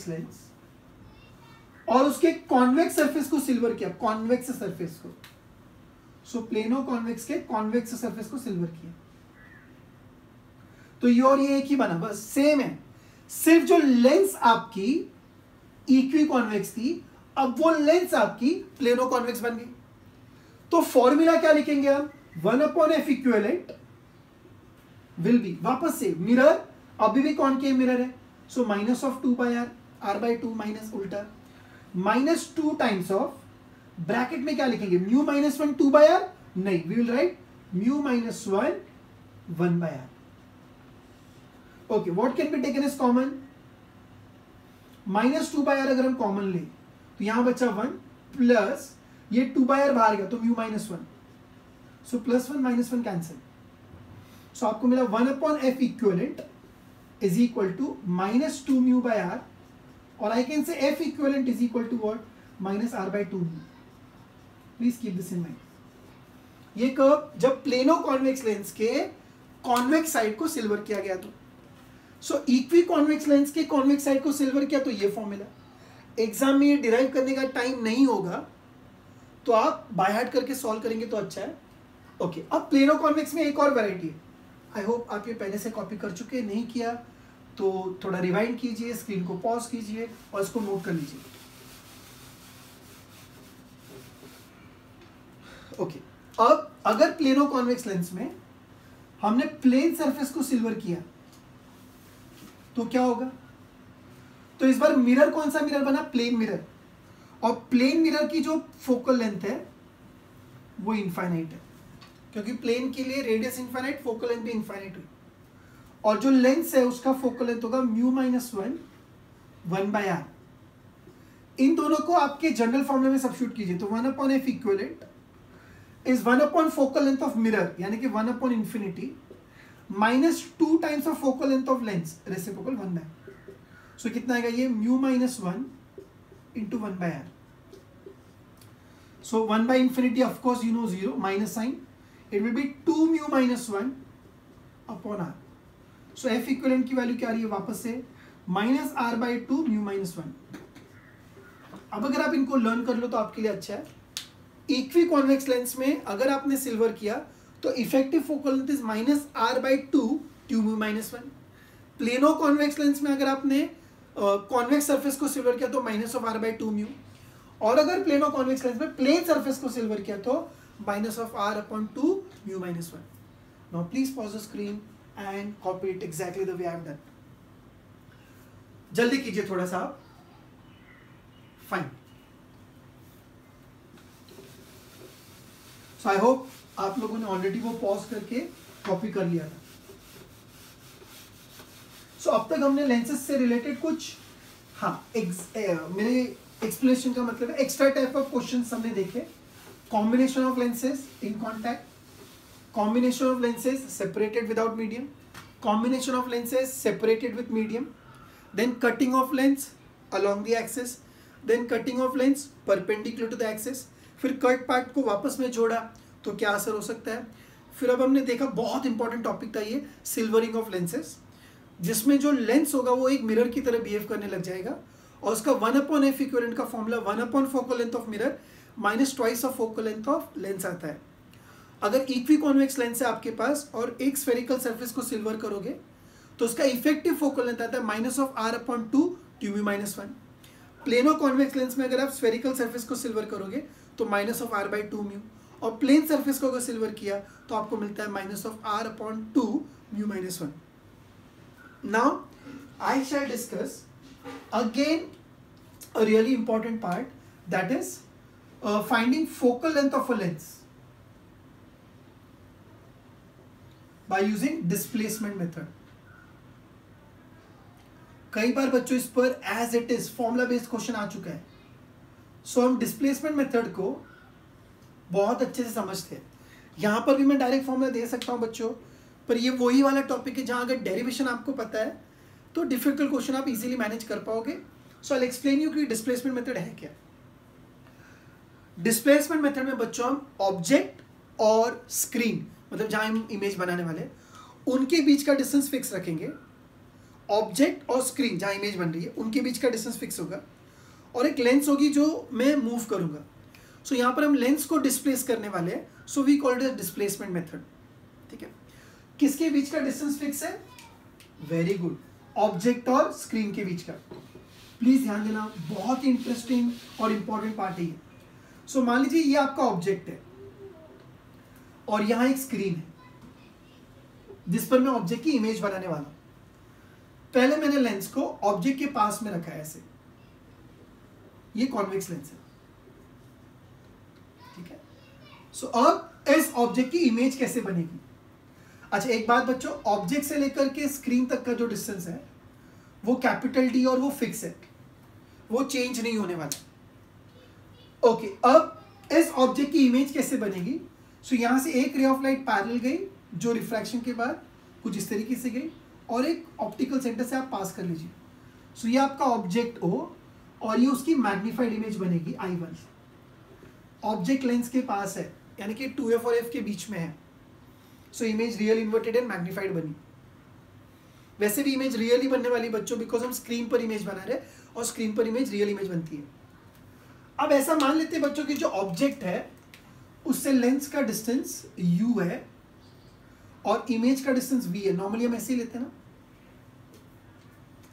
लेंस, और उसके कॉन्वेक्स सरफेस को सिल्वर किया, कॉन्वेक्स सरफेस को, सो प्लेनो कॉन्वेक्स के कॉन्वेक्स सरफेस को सिल्वर किया, तो ये और ये एक ही बना, बस सेम है, सिर्फ जो लेंस आपकी इक्वी कॉन्वेक्स थी, अब वो लेंस आपकी प्लेनो कॉन्वेक्स बन गई। तो फॉर्मूला क्या लिखेंगे हम, 1/f इक्विवेलेंट विल बी, वापस से मिरर अभी भी कॉनकेव मिरर है, सो -2/r, r/2 माइनस उल्टा, -2 टाइम्स ऑफ, ब्रैकेट में क्या लिखेंगे, μ-1 2/r, नहीं, we will write μ-1 1/r। Okay, what can be taken as common, -2/r अगर हम कॉमन ले तो यहां बचा 1 प्लस ये 2/r बाहर गया तो μ-1, सो +1 -1 कैंसिल, सो आपको मिला 1/f equivalent is equal to -2 μ/r और I can say f equivalent is equal to what, minus r by 2 mu. Please keep this in mind. ये कब, जब प्लेनो कॉन्वेक्स लेंस के कॉन्वेक्स साइड को सिल्वर किया गया तो। सो इक्वी कॉन्वेक्स लेंस के कॉन्वेक्स साइड को सिल्वर किया तो ये फॉर्मूला। एग्जाम में ये डिराइव करने का टाइम नहीं होगा तो आप बाय हार्ट करके सॉल्व करेंगे तो अच्छा है। ओके, अब प्लेनो कॉन्वेक्स में एक और वैरायटी है। आई होप आप ये पहले से कॉपी कर चुके, नहीं किया तो थोड़ा रिवाइंड कीजिए, स्क्रीन को पॉज कीजिए और इसको नोट कर लीजिए। ओके, अब अगर प्लेनो कॉन्वेक्स लेंस में हमने प्लेन सरफेस को सिल्वर किया तो क्या होगा? तो इस बार मिरर कौन सा मिरर बना? Plane mirror. और प्लेन मिरर की जो फोकल लेंथ है वो इनफाइनाइट है, क्योंकि प्लेन के लिए रेडियस इनफाइनाइट, फोकल लेंथ भी इनफाइनाइट हुई। और जो लेंस है उसका फोकल लेंथ होगा म्यू माइनस 1 बाय आर। इन दोनों को आपके जनरल फॉर्मूले में सब्स्टिट्यूट कीजिए तो 1 upon F equivalent is 1 upon focal length of mirror, यानी कि 1 upon infinity minus 2 times of focal length of lens, reciprocal 1 by. So कितना आएगा ये? Mu minus 1 into 1 by R. So 1 by infinity of course you know 0, minus sign, it will be 2 mu minus 1 upon R. So F equivalent की value क्या आ रही है वापस से? Minus r by 2 mu minus 1। अब अगर आप इनको लर्न कर लो तो आपके लिए अच्छा है। इक्वी कॉन्वेक्स लेंस में अगर आपने सिल्वर किया तो effective focal length is minus r by 2 mu minus 1। Plano convex lens में अगर आपने कॉन्वेक्स सरफेस को सिल्वर किया तो minus of r by 2 mu. और अगर प्लेनो कॉन्वेक्स लेंस में प्लेन सरफेस को सिल्वर किया तो minus of r upon 2 mu minus 1। Now please pause the screen and copy it exactly the way I have done. जल्दी कीजिए थोड़ा सा। फाइन। सो आई होप आप लोगों ने ऑलरेडी वो पॉज करके कॉपी कर लिया था। सो अब तक हमने लेंसेज से रिलेटेड कुछ, मेरे एक्सप्लेनेशन का मतलब है एक्स्ट्रा टाइप ऑफ क्वेश्चंस हमने देखे। Combination of lenses in contact, combination of lenses separated without medium, combination of lenses separated with medium, then cutting of lens along the axis, then cutting of lens perpendicular to the axis, फिर cut part को वापस में जोड़ा तो क्या असर हो सकता है। फिर अब हमने देखा बहुत इंपॉर्टेंट टॉपिक था ये सिल्वरिंग ऑफ लेंसेज, जिसमें जो लेंस होगा वो एक मिरर की तरह बिहेव करने लग जाएगा और उसका 1 अपॉन एफ इक्विवेलेंट का formula 1 upon focal length of mirror minus twice of focal length of lens आता है। अगर इक्वी कॉन्वेक्स लेंस है आपके पास और एक स्फेरिकल सरफेस को सिल्वर करोगे तो उसका इफेक्टिव फोकल लेंथ आता है minus of r upon 2 mu minus 1। Plano convex lens में अगर आप स्फेरिकल सरफेस को सिल्वर करोगे तो minus of r by 2 mu, और प्लेन सरफेस को अगर सिल्वर किया तो आपको मिलता है minus of r upon 2 mu minus 1। Now I shall discuss again a really important part, that is finding focal length of a lens by using displacement method। कई बार बच्चों इस पर as it is formula based question आ चुका है। सो हम displacement method को बहुत अच्छे से समझते हैं। यहाँ पर भी मैं डायरेक्ट फॉर्मूला दे सकता हूँ बच्चों, पर ये वही वाला टॉपिक है जहाँ अगर डेरिवेशन आपको पता है तो डिफिकल्ट क्वेश्चन आप इजीली मैनेज कर पाओगे। सो आई एक्सप्लेन यू कि डिस्प्लेसमेंट मेथड है क्या। डिस्प्लेसमेंट मेथड में बच्चों हम ऑब्जेक्ट और स्क्रीन, मतलब जहां हम इमेज बनाने वाले उनके बीच का डिस्टेंस फिक्स रखेंगे। ऑब्जेक्ट और स्क्रीन जहां इमेज बन रही है उनके बीच का डिस्टेंस फिक्स होगा और एक लेंस होगी जो मैं मूव करूंगा। सो यहां पर हम लेंस को डिस्प्लेस करने वाले हैं, so we called it displacement method. ठीक है, किसके बीच का डिस्टेंस फिक्स है? वेरी गुड, ऑब्जेक्ट और स्क्रीन के बीच का। प्लीज ध्यान देना, बहुत ही इंटरेस्टिंग और इंपॉर्टेंट पार्ट है। सो मान लीजिए ये आपका ऑब्जेक्ट है और यहां एक स्क्रीन है जिस पर मैं ऑब्जेक्ट की इमेज बनाने वाला हूं। पहले मैंने लेंस को ऑब्जेक्ट के पास में रखा है ऐसे, ये कॉन्वेक्स लेंस है। ठीक है, सो अब इस ऑब्जेक्ट की इमेज कैसे बनेगी? अच्छा एक बात बच्चों, ऑब्जेक्ट से लेकर के स्क्रीन तक का जो डिस्टेंस है वो कैपिटल डी और वो फिक्स है, वो चेंज नहीं होने वाला। ओके, अब इस ऑब्जेक्ट की इमेज कैसे बनेगी? सो यहां से एक रे ऑफ लाइट पैरेलल गई जो रिफ्रैक्शन के बाद कुछ इस तरीके से गई और एक ऑप्टिकल सेंटर से आप पास कर लीजिए। सो ये आपका ऑब्जेक्ट O और ये उसकी मैग्नीफाइड इमेज बनेगी I1। ऑब्जेक्ट लेंस के पास है यानी कि 2f और f के बीच में है, so image real inverted and magnified बनी। वैसे भी इमेज रियल ही बनने वाली बच्चों, बिकॉज हम स्क्रीन पर इमेज बना रहे हैं और स्क्रीन पर इमेज रियल इमेज बनती है। अब ऐसा मान लेते हैं बच्चों कि जो ऑब्जेक्ट है उससे लेंस का डिस्टेंस u है और इमेज का डिस्टेंस v है। नॉर्मली हम ऐसे ही लेते हैं ना,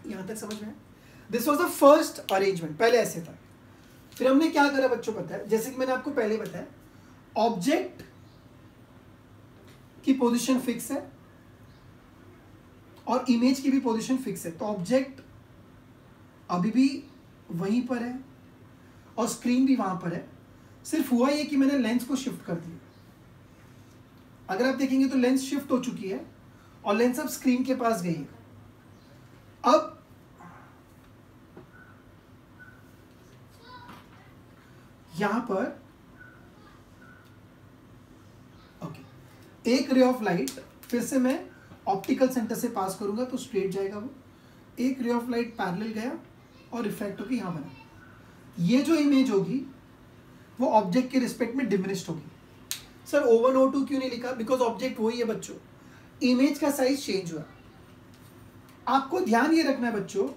यहां तक समझ में है? This was the first arrangement, पहले ऐसे था। फिर हमने क्या करा बच्चों पता है, जैसे कि मैंने आपको पहले बताया, ऑब्जेक्ट की पोजीशन फिक्स है और इमेज की भी पोजीशन फिक्स है। तो ऑब्जेक्ट अभी भी वहीं पर है और स्क्रीन भी वहां पर है, सिर्फ हुआ ये कि मैंने लेंस को शिफ्ट कर दिया। अगर आप देखेंगे तो लेंस शिफ्ट हो चुकी है और लेंस अब स्क्रीन के पास गई है। अब यहां पर ओके, एक रे ऑफ लाइट फिर से मैं ऑप्टिकल सेंटर से पास करूंगा तो स्ट्रेट जाएगा वो। एक रे ऑफ लाइट पैरेलल गया और रिफ्रैक्ट होकर यहां बना। ये जो इमेज होगी वो ऑब्जेक्ट के रिस्पेक्ट में डिमिनिश्ड होगी। सर O1 O2 क्यों नहीं लिखा? बिकॉज ऑब्जेक्ट वही है बच्चों, इमेज का साइज चेंज हुआ। आपको ध्यान ये रखना है बच्चों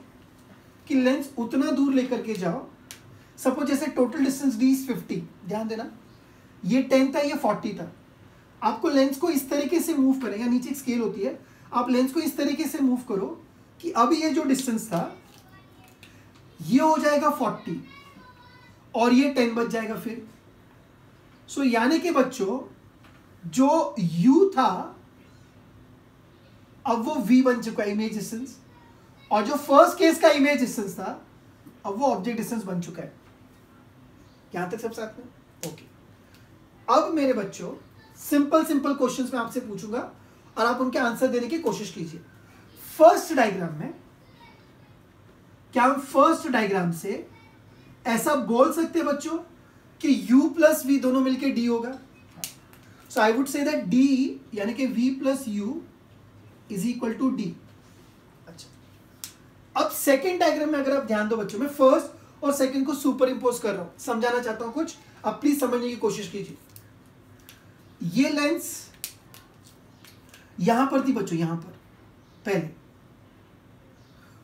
कि लेंस उतना दूर लेकर के जाओ, सपोज जैसे टोटल डिस्टेंस d इज 50, ध्यान देना ये 10 था, ये 40 था। आपको लेंस को इस तरीके से मूव करें, या नीचे एक स्केल होती है, आप लेंस को इस तरीके से मूव करो कि अब ये जो डिस्टेंस था ये हो जाएगा 40 और ये 10 बच जाएगा फिर। सो यानी कि बच्चों जो u था अब वो v बन चुका है, इमेज डिस्टेंस, और जो फर्स्ट केस का इमेज डिस्टेंस था अब वो ऑब्जेक्ट डिस्टेंस बन चुका है। यहां तक सब साथ में ओके। अब मेरे बच्चों सिंपल सिंपल क्वेश्चंस मैं आपसे पूछूंगा और आप उनके आंसर देने की कोशिश कीजिए। फर्स्ट डायग्राम में क्या हम फर्स्ट डायग्राम से ऐसा बोल सकते हैं बच्चों कि u प्लस v दोनों मिलके d होगा? So I would say that d यानी कि v plus u is equal to d। अच्छा, अब सेकेंड डायग्राम में अगर आप ध्यान दो बच्चों, मैं फर्स्ट और सेकेंड को सुपर इंपोज कर रहा हूं, समझाना चाहता हूं कुछ, अब प्लीज समझने की कोशिश कीजिए। ये लेंस यहां पर थी बच्चों, यहां पर पहले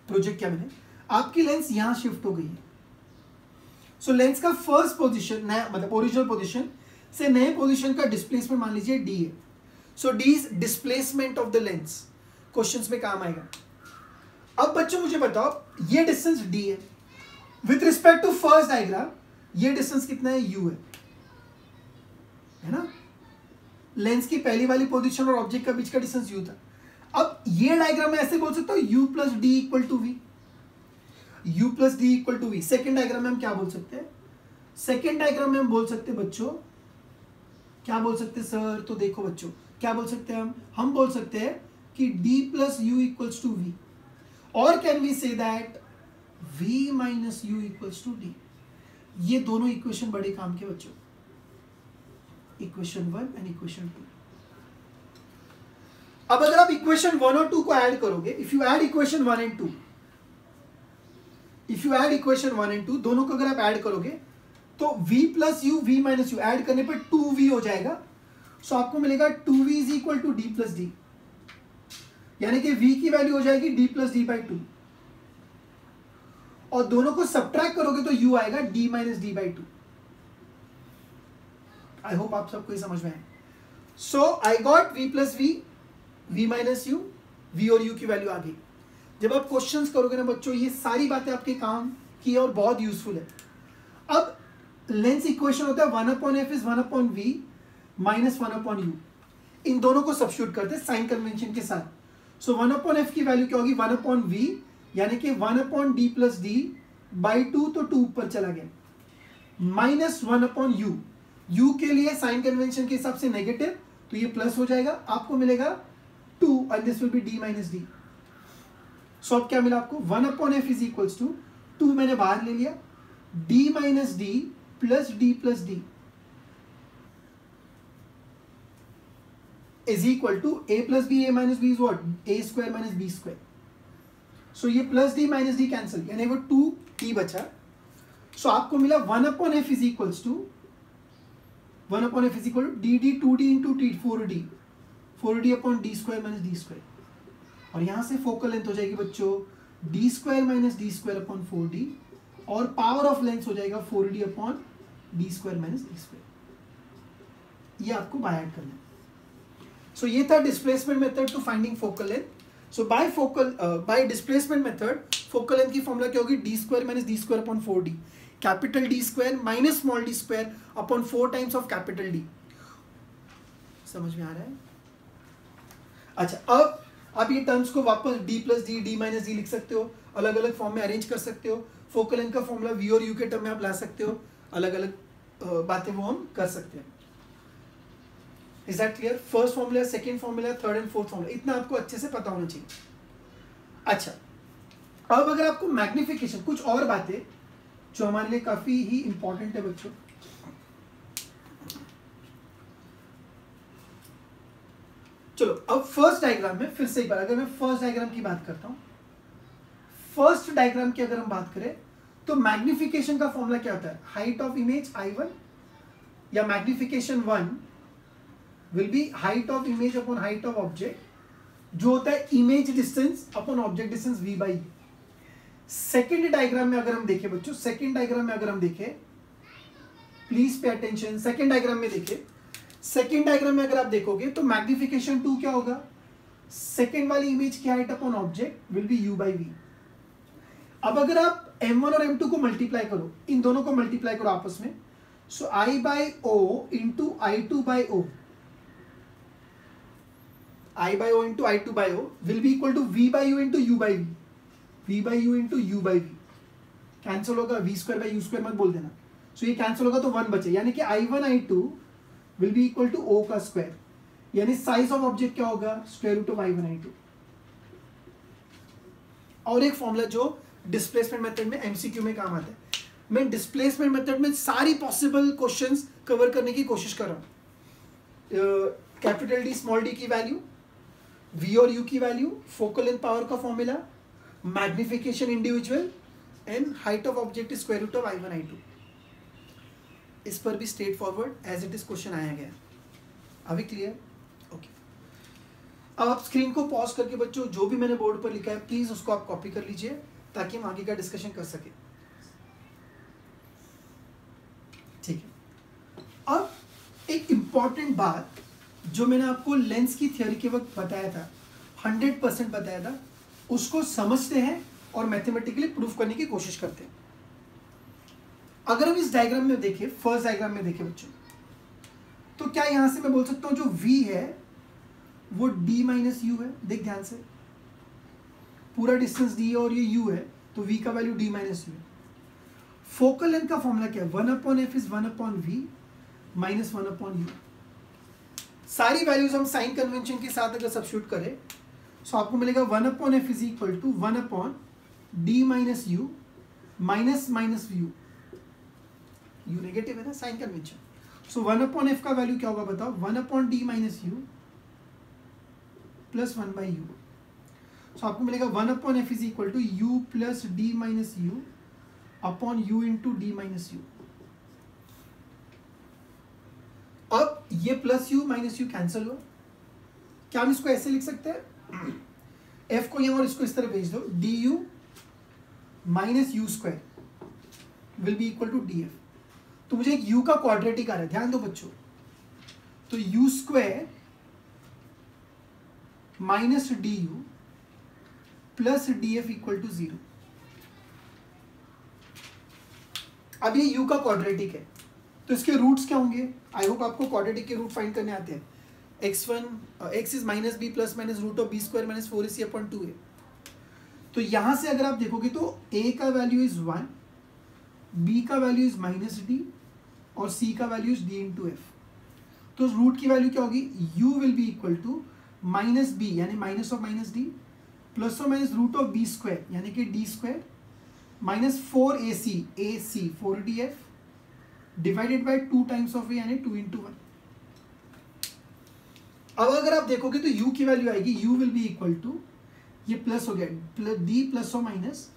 प्रोजेक्ट किया मैंने, आपकी लेंस यहां शिफ्ट हो गई है। सो लेंस का फर्स्ट पोजीशन, नया मतलब ओरिजिनल पोजीशन से नए पोजीशन का डिस्प्लेसमेंट मान लीजिए d है। So d is displacement of the lens, questions में काम आएगा। अब बच्चों मुझे बताओ ये डिस्टेंस d है, with respect to first diagram ये डिस्टेंस कितना है? u है ना? लेंस की पहली वाली पोजीशन और ऑब्जेक्ट का बीच का डिस्टेंस u था। अब ये डायग्राम में ऐसे बोल सकता हूं u plus D equal to v, u plus D equal to v. Second diagram में हम क्या बोल सकते हैं? सेकेंड डायग्राम में हम बोल सकते हैं बच्चों, क्या बोल सकते हैं सर? तो देखो बच्चों क्या बोल सकते हैं हम बोल सकते हैं कि d plus U equals to V, और can we say that v minus U equals to d। ये दोनों इक्वेशन बड़े काम के बच्चों, इक्वेशन 1 एंड इक्वेशन 2। अब अगर आप इक्वेशन 1 और 2 को ऐड करोगे, if you add equation 1 and 2, if you add equation 1 and 2 दोनों को अगर आप ऐड करोगे तो v plus u v minus u add करने पर 2v हो जाएगा। सो आपको मिलेगा 2v is equal to d plus D, यानी कि v की वैल्यू हो जाएगी d प्लस डी बाई 2, और दोनों को सब्ट्रैक्ट करोगे तो u आएगा d minus D by 2। I hope आप सबको ये समझ में आए। So I got v plus v minus U, v और u की वैल्यू आ गई। जब आप क्वेश्चंस करोगे ना बच्चों, ये सारी बातें आपके काम की है और बहुत यूजफुल है। अब लेंस इक्वेशन होता है 1/f is 1/v minus 1/u। इन दोनों को सब्स्टिट्यूट करते हैं साइन कन्वेंशन के साथ। सो 1/f की वैल्यू क्या होगी? 1/v, यानी कि 1/d प्लस डी बाई 2, तो 2 ऊपर चला गया, माइनस 1/u। u के लिए साइन कन्वेंशन के हिसाब से नेगेटिव, तो ये प्लस हो जाएगा, आपको मिलेगा 2 and this will be d minus D. सो अब क्या मिला आपको? 1/f इज इक्वल्स टू 2 मैंने बाहर ले लिया, d minus D plus d plus D is equal to a plus B, a minus B is what? a square minus B square. So ये plus D minus D cancel, यानी वो 2t बचा। सो आपको मिला 1/f is equals to 1/f is equal to D D 2d into T 4d upon D square minus D square. और यहां से फोकल लेंथ हो जाएगी बच्चों D square minus D square upon 4d, और पावर ऑफ लेंथ हो जाएगा 4d upon D square minus D square. ये आपको बाय ऐड करना है। सो ये था displacement method to finding focal length. So by displacement method focal length की फॉर्मूला क्या होगी, D square minus D square upon 4d, capital D square minus small D square upon 4 times of capital D. समझ में आ रहा है? अच्छा, अब आप ये टर्म्स को वापस d plus D D minus D लिख सकते हो, अलग अलग फॉर्म में अरेंज कर सकते हो। फोकल लेंथ का फॉर्मूला v और u के टर्म में आप ला सकते हो, अलग अलग बातें वो हम कर सकते हैं। Is that clear? First formula, second formula, third and fourth formula, इतना आपको अच्छे से पता होना चाहिए। अच्छा, अब अगर आपको मैग्निफिकेशन, कुछ और बातें जो हमारे लिए काफी ही इंपॉर्टेंट है बच्चों। चलो अब फर्स्ट डायग्राम में फिर से एक बार, अगर मैं फर्स्ट डायग्राम की बात करता हूं, फर्स्ट डायग्राम की अगर हम बात करें तो मैग्निफिकेशन का फॉर्मूला क्या होता है, हाइट ऑफ इमेज I1, या magnification 1 will be height of image upon height of object, जो होता है image distance upon object distance v by. Second diagram में अगर हम देखें बच्चों, सेकेंड डायग्राम में अगर हम देखें, please pay attention, second diagram में देखें, सेकेंड डायग्राम में अगर आप देखोगे तो मैग्निफिकेशन 2 क्या होगा, सेकेंड वाली इमेज की height upon object will be u by v। अब अगर आप m1 और m2 को मल्टीप्लाई करो, इन दोनों को मल्टीप्लाई करो आपस में, so I by o into I2 by o, I by o into I2 by o will be equal to v by u into u by v, v by u into u by v। Cancel होगा, v square by u square मत बोल देना। सो ये cancel होगा तो 1 बचे, यानी कि I1 I2 will be equal to o का स्क्वायर, यानी साइज ऑफ ऑब्जेक्ट क्या होगा, square root of I1 I2। और एक फॉर्मूला जो डिस्प्लेसमेंट मेथड में एमसीक्यू में काम आता है, मैं डिस्प्लेसमेंट मेथड में सारी पॉसिबल क्वेश्चंस कवर करने की कोशिश कर रहा हूं। कैपिटल डी स्मॉल डी की वैल्यू, v और u की वैल्यू, फोकल लेंथ पावर का formula, magnification individual, and height of object square root of I1 I2। इस पर भी straightforward as it is question आया गया। अभी क्लियर? ओके। अब आप स्क्रीन को पॉज करके बच्चों जो भी मैंने बोर्ड पर लिखा है प्लीज उसको आप कॉपी कर लीजिए ताकि हम आगे का डिस्कशन कर सके। ठीक है। अब एक इंपॉर्टेंट बात जो मैंने आपको लेंस की थ्योरी के वक्त बताया था, 100% बताया था, उसको समझते हैं और मैथमेटिकली प्रूफ करने की कोशिश करते हैं। अगर हम इस डायग्राम में देखें, फर्स्ट डायग्राम में देखें बच्चों, तो क्या यहां से मैं बोल सकता हूं जो v है वो d माइनस यू है। देख ध्यान से, पूरा डिस्टेंस d और ये u है, तो v का वैल्यू d माइनस यू है। फोकल लेंथ का फॉर्मूला क्या है, 1/f is 1/v minus 1/u। सारी वैल्यूज हम साइन कन्वेंशन के साथ अगर सब्स्टिट्यूट करें तो आपको मिलेगा 1/f is equal to 1/d minus u minus minus u. U negative है ना, साइन कन्वेंशन। सो 1/f का वैल्यू क्या होगा बताओ, 1/d minus you plus 1/u। सो आपको मिलेगा 1/f is equal to u plus d minus u upon u into D minus u. अब ये plus u minus u cancel हुआ, क्या हम इसको ऐसे लिख सकते हैं, f को यहां और इसको इस तरह भेज दो, du minus u square will be equal to df। तो मुझे एक u का क्वाड्रेटिक आ रहा है, ध्यान दो बच्चों, तो u square minus du plus df equal to 0। अब ये u का क्वाड्रेटिक है तो इसके रूट्स क्या होंगे, आई होप आपको क्वाड्रेटिक के रूट फाइंड करने आते हैं। x is minus b plus minus root of B square minus 4ac upon 2a। तो यहां से अगर आप देखोगे तो a का वैल्यू इज 1, b का वैल्यू इज माइनस डी और c का value is d into F. तो रूट की वैल्यू क्या होगी, u will be equal to minus B यानी minus of minus D plus और minus root of B square यानी कि D square minus 4ac 4df divided by 2 times of A यानी 2 into 1। अब अगर आप देखोगे तो u की वैल्यू आएगी, u will be equal to ये प्लस हो गया, डी प्लस और minus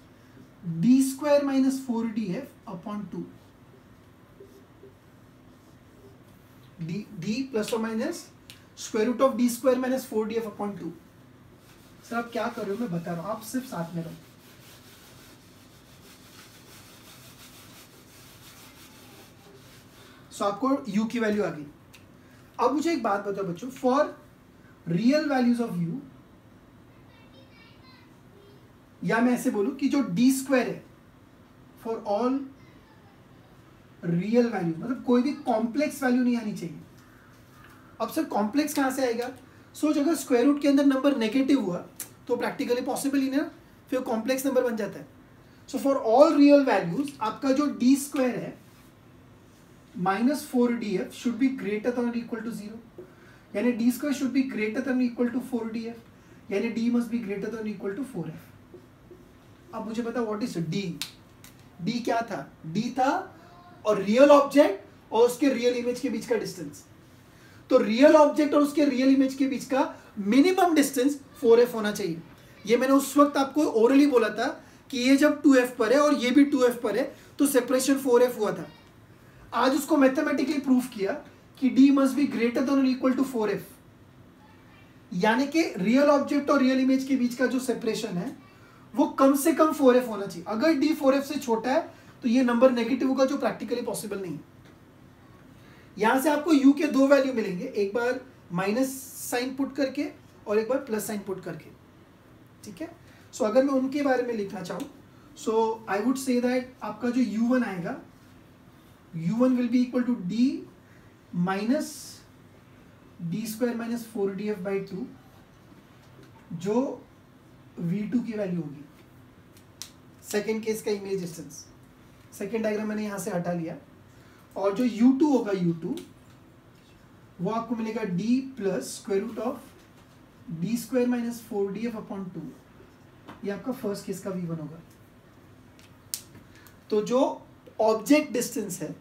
D square minus 4df upon 2, D plus और minus square root of D square minus 4df upon 2। Sir आप क्या कर रहे हो मैं बता रहा हूं, आप सिर्फ साथ में रहो। सो आपको u की वैल्यू आ गई। अब मुझे एक बात बताओ बच्चों, for real values of u, या मैं ऐसे बोलूं कि जो डी स्क्वायर है फॉर ऑल रियल वैल्यू, मतलब कोई भी कॉम्प्लेक्स वैल्यू नहीं आनी चाहिए। अब सर कॉम्प्लेक्स कहां से आएगा? सोच अगर स्क्वायर रूट के अंदर नंबर नेगेटिव हुआ तो प्रैक्टिकली पॉसिबल ही ना, फिर कॉम्प्लेक्स नंबर बन जाता है। So for all real values आपका जो डी स्क्वायर है minus 4df should be greater than और इक्वल टू 0, यानी D square should be greater than equal to 4df, यानी D must be greater than equal to 4f। अब मुझे पता what is D. D क्या था? D था और रियल ऑब्जेक्ट और उसके रियल इमेज के बीच का डिस्टेंस। तो रियल ऑब्जेक्ट और उसके रियल इमेज के बीच का मिनिमम डिस्टेंस 4f होना चाहिए। ये मैंने उस वक्त आपको ओरली बोला था कि ये जब 2f पर है और ये भी 2f पर है तो सेपरेशन 4f हुआ था। आज उसको मैथमेटिकली प्रूफ किया कि d must be greater than और इक्वल टू 4f, यानी कि रियल ऑब्जेक्ट और रियल इमेज के बीच का जो सेपरेशन है वो कम से कम 4f होना चाहिए। अगर d 4f से छोटा है तो ये नंबर नेगेटिव होगा, जो प्रैक्टिकली पॉसिबल नहीं है। यहां से आपको u के दो वैल्यू मिलेंगे, एक बार माइनस साइन पुट करके और एक बार प्लस साइन पुट करके, ठीक है। सो अगर मैं उनके बारे में लिखना चाहूं, सो आई वुड से दैट आपका जो u1 आएगा, u1 will be equal to d minus D square minus 4df by 2, जो v2 की वैल्यू होगी। सेकेंड केस का इमेज डिस्टेंस, सेकेंड डायग्राम मैंने यहां से हटा लिया, और जो u2 होगा u2 वो आपको मिलेगा d plus square root of D square minus 4df upon 2, ये आपका फर्स्ट केस का v1 होगा। तो जो ऑब्जेक्ट डिस्टेंस है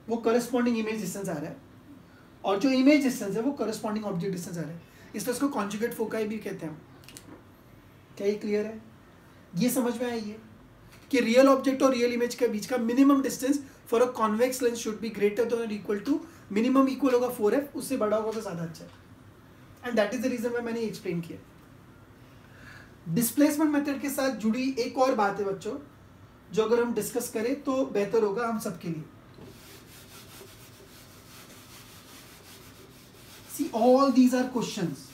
वो करस्पॉन्डिंग इमेज डिस्टेंस आ रहा है, और जो इमेज डिस्टेंस है वो करस्पॉन्डिंग ऑब्जेक्ट डिस्टेंस आ रहा है, इसलिए इसको कॉन्जुगेट फोकाई भी कहते हैं। क्या ये क्लियर है? ये समझ में आई है कि रियल ऑब्जेक्ट और रियल इमेज के बीच का minimum distance for a convex lens should be greater than और इक्वल टू, मिनिमम इक्वल होगा 4f, उससे बड़ा होगा तो ज्यादा अच्छा है। And that is the reason why मैंने एक्सप्लेन किया। डिस्प्लेसमेंट मेथड के साथ जुड़ी एक और बात है बच्चों, जो अगर हम डिस्कस करें तो बेहतर होगा हम सबके लिए। See all these are questions,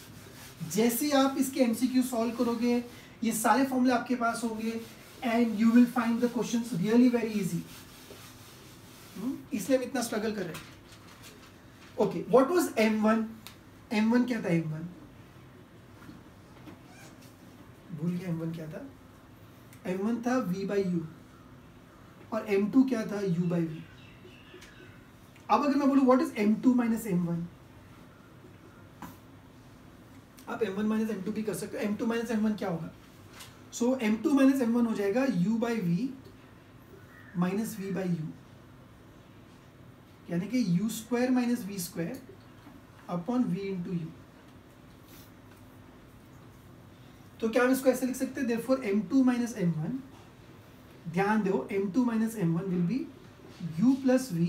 जैसे आप इसके एमसीक्यू सॉल्व करोगे ये सारे फॉर्मूले आपके पास होंगे and you will find the questions really very easy. इसलिए हम इतना स्ट्रगल कर रहे हैं। Okay, what was m1? m1 क्या था? m1 भूल गया, m1 क्या था? m1 था v by u, और m2 क्या था? u by v। अब अगर मैं बोलूं what is m2 minus m1, आप m1 माइनस m2 भी कर सकते हो। m2 माइनस m1 क्या होगा? सो m2 माइनस m1 हो जाएगा u by v minus v by u, यानी कि u square minus v square upon v into you. तो क्या हम इसको ऐसे लिख सकते हैं? देयरफॉर m2 माइनस m1, ध्यान दो m2 minus m1 will be u plus v,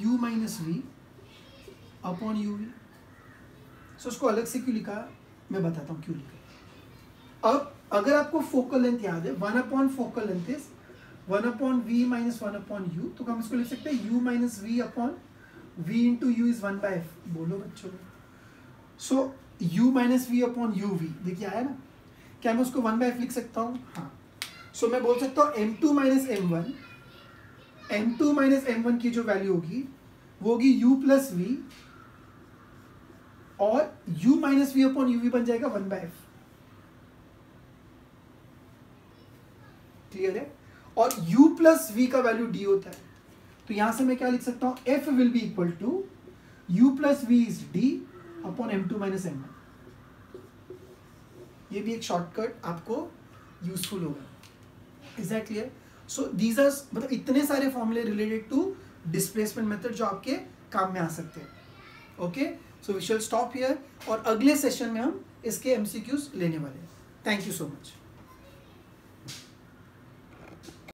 u minus v upon uv। सो उसको अलग से क्यों लिखा मैं बताता हूँ क्यों लिखा। अब अगर आपको फोकल लेंथ याद है, 1 upon focal length is 1 upon v minus 1 upon u, तो हम इसको लिख सकते हैं u minus v upon v into u is 1 by f। बोलो बच्चों। So u minus v upon u v, देखिए आया ना? क्या मैं उसको 1 बाय f लिख सकता हूँ? हाँ। सो मैं बोल सकता हूँ m2 minus m1, m2 minus m1 की जो वैल्यू होगी वो होगी u प्लस v, और u minus v upon u v बन जाएगा 1 बाय f। क्लियर है? और u प्लस v का वैल्यू d होता है, तो यहां से मैं क्या लिख सकता हूं? f will be equal to u plus v is d upon m2 minus m1। ये भी एक शॉर्टकट आपको यूजफुल होगा। Is that clear? So these are, मतलब इतने सारे फॉर्मूले रिलेटेड टू डिस्प्लेसमेंट मेथड जो आपके काम में आ सकते हैं। Okay, so we shall stop here, और अगले सेशन में हम इसके MCQs लेने वाले हैं। Thank you so much.